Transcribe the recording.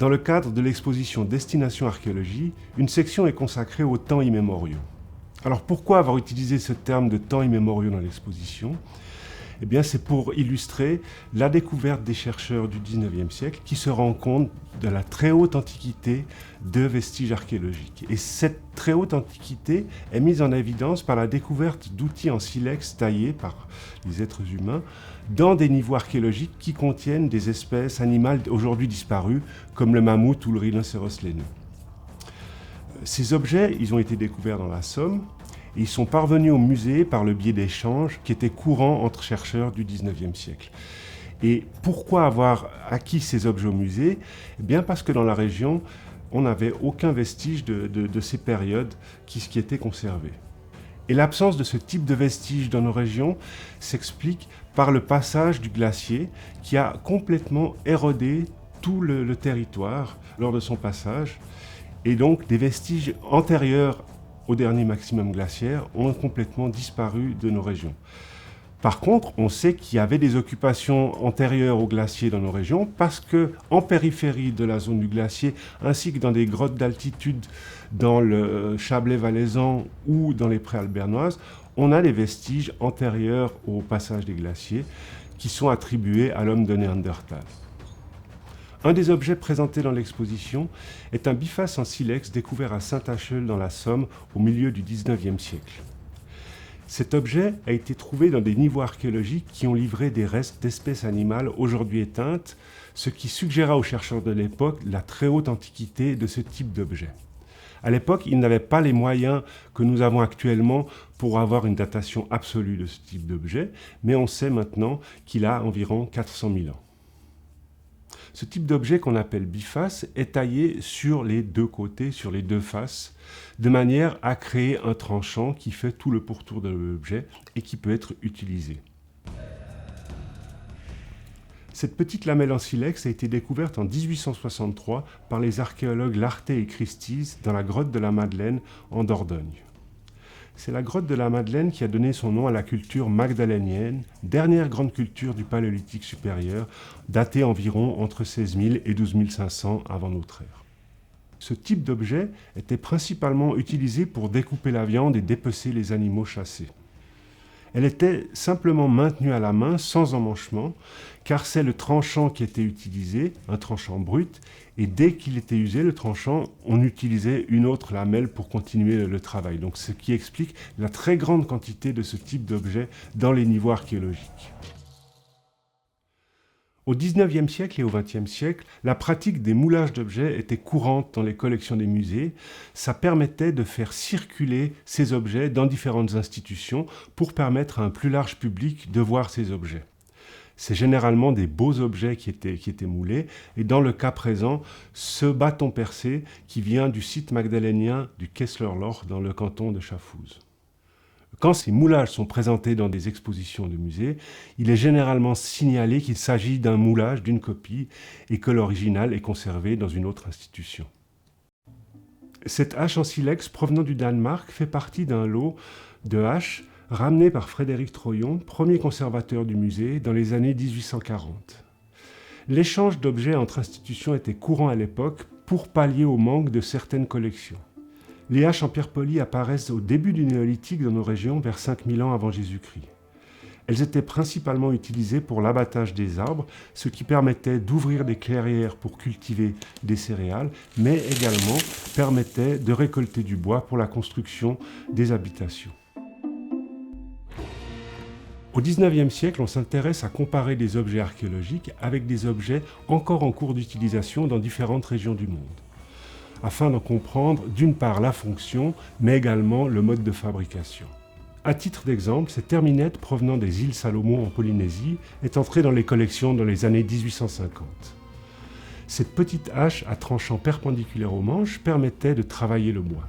Dans le cadre de l'exposition Destination Archéologie, une section est consacrée aux temps immémoriaux. Alors pourquoi avoir utilisé ce terme de temps immémoriaux dans l'exposition ? Eh bien, c'est pour illustrer la découverte des chercheurs du XIXe siècle qui se rendent compte de la très haute antiquité de vestiges archéologiques. Et cette très haute antiquité est mise en évidence par la découverte d'outils en silex taillés par les êtres humains dans des niveaux archéologiques qui contiennent des espèces animales aujourd'hui disparues, comme le mammouth ou le rhinocéros laineux. Ces objets, ils ont été découverts dans la Somme, et ils sont parvenus au musée par le biais d'échanges qui étaient courants entre chercheurs du XIXe siècle. Et pourquoi avoir acquis ces objets au musée ? Eh bien parce que dans la région, on n'avait aucun vestige de ces périodes qui étaient conservées. Et l'absence de ce type de vestiges dans nos régions s'explique par le passage du glacier qui a complètement érodé tout le territoire lors de son passage. Et donc des vestiges antérieurs au dernier maximum glaciaire ont complètement disparu de nos régions. Par contre, on sait qu'il y avait des occupations antérieures au glacier dans nos régions parce qu'en périphérie de la zone du glacier, ainsi que dans des grottes d'altitude dans le Chablais valaisan ou dans les prés albernoises, on a des vestiges antérieurs au passage des glaciers qui sont attribués à l'homme de Néandertal. Un des objets présentés dans l'exposition est un biface en silex découvert à Saint-Acheul dans la Somme au milieu du XIXe siècle. Cet objet a été trouvé dans des niveaux archéologiques qui ont livré des restes d'espèces animales aujourd'hui éteintes, ce qui suggéra aux chercheurs de l'époque la très haute antiquité de ce type d'objet. À l'époque, ils n'avaient pas les moyens que nous avons actuellement pour avoir une datation absolue de ce type d'objet, mais on sait maintenant qu'il a environ 400 000 ans. Ce type d'objet qu'on appelle biface est taillé sur les deux côtés, sur les deux faces, de manière à créer un tranchant qui fait tout le pourtour de l'objet et qui peut être utilisé. Cette petite lamelle en silex a été découverte en 1863 par les archéologues Lartet et Christys dans la grotte de la Madeleine en Dordogne. C'est la grotte de la Madeleine qui a donné son nom à la culture magdalénienne, dernière grande culture du Paléolithique supérieur, datée environ entre 16 000 et 12 500 avant notre ère. Ce type d'objet était principalement utilisé pour découper la viande et dépecer les animaux chassés. Elle était simplement maintenue à la main, sans emmanchement, car c'est le tranchant qui était utilisé, un tranchant brut, et dès qu'il était usé, le tranchant, on utilisait une autre lamelle pour continuer le travail. Donc, ce qui explique la très grande quantité de ce type d'objet dans les niveaux archéologiques. Au XIXe siècle et au XXe siècle, la pratique des moulages d'objets était courante dans les collections des musées. Ça permettait de faire circuler ces objets dans différentes institutions pour permettre à un plus large public de voir ces objets. C'est généralement des beaux objets qui étaient moulés, et dans le cas présent, ce bâton percé qui vient du site magdalénien du Kessler-Loch dans le canton de Schaffhouse. Quand ces moulages sont présentés dans des expositions de musées, il est généralement signalé qu'il s'agit d'un moulage, d'une copie, et que l'original est conservé dans une autre institution. Cette hache en silex provenant du Danemark fait partie d'un lot de haches ramenées par Frédéric Troyon, premier conservateur du musée, dans les années 1840. L'échange d'objets entre institutions était courant à l'époque pour pallier au manque de certaines collections. Les haches en pierre polie apparaissent au début du néolithique dans nos régions vers 5000 ans avant Jésus-Christ. Elles étaient principalement utilisées pour l'abattage des arbres, ce qui permettait d'ouvrir des clairières pour cultiver des céréales, mais également permettait de récolter du bois pour la construction des habitations. Au XIXe siècle, on s'intéresse à comparer des objets archéologiques avec des objets encore en cours d'utilisation dans différentes régions du monde, afin d'en comprendre d'une part la fonction, mais également le mode de fabrication. À titre d'exemple, cette terminette provenant des îles Salomon en Polynésie est entrée dans les collections dans les années 1850. Cette petite hache à tranchant perpendiculaire au manche permettait de travailler le bois.